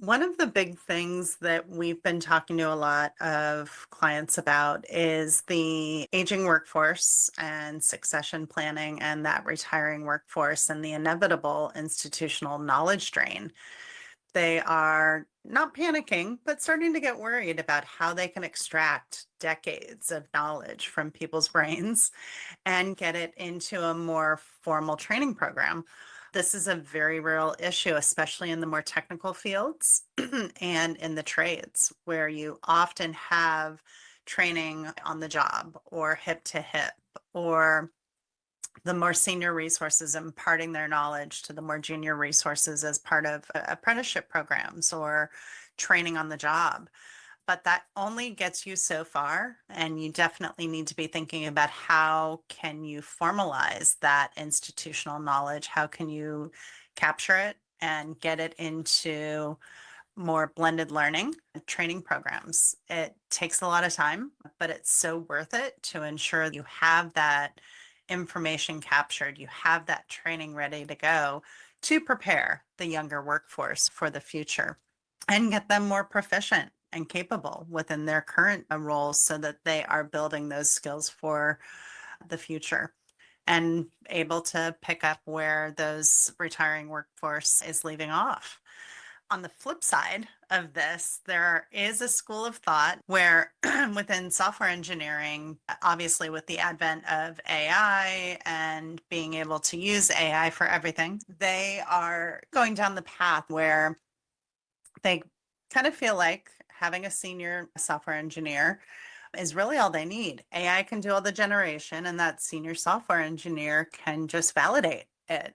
One of the big things that we've been talking to a lot of clients about is the aging workforce and succession planning and that retiring workforce and the inevitable institutional knowledge drain. They are not panicking, but starting to get worried about how they can extract decades of knowledge from people's brains and get it into a more formal training program. This is a very real issue, especially in the more technical fields and in the trades, where you often have training on the job or hip to hip, or the more senior resources imparting their knowledge to the more junior resources as part of apprenticeship programs or training on the job. But that only gets you so far, and you definitely need to be thinking about how can you formalize that institutional knowledge? How can you capture it and get it into more blended learning training programs? It takes a lot of time, but it's so worth it to ensure you have that information captured, you have that training ready to go to prepare the younger workforce for the future and get them more proficient and capable within their current roles so that they are building those skills for the future and able to pick up where those retiring workforce is leaving off. On the flip side of this, there is a school of thought where within software engineering, obviously with the advent of AI and being able to use AI for everything, they are going down the path where they kind of feel like having a senior software engineer is really all they need. AI can do all the generation, and that senior software engineer can just validate it.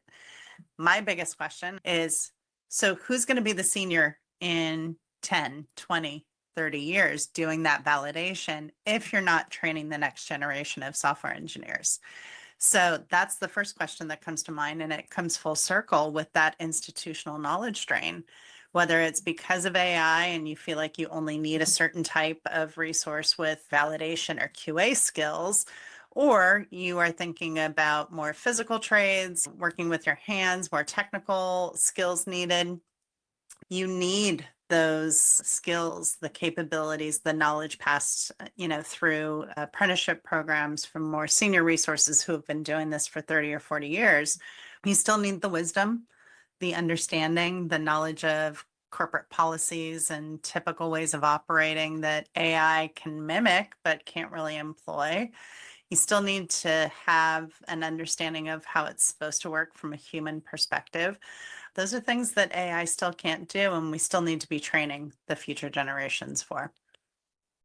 My biggest question is, so who's going to be the senior in 10, 20, 30 years doing that validation if you're not training the next generation of software engineers? So that's the first question that comes to mind, and it comes full circle with that institutional knowledge drain. Whether it's because of AI and you feel like you only need a certain type of resource with validation or QA skills, or you are thinking about more physical trades, working with your hands, more technical skills needed, you need those skills, the capabilities, the knowledge passed, through apprenticeship programs from more senior resources who have been doing this for 30 or 40 years. You still need the wisdom, the understanding, the knowledge of corporate policies and typical ways of operating that AI can mimic but can't really employ. You still need to have an understanding of how it's supposed to work from a human perspective. Those are things that AI still can't do, and we still need to be training the future generations for.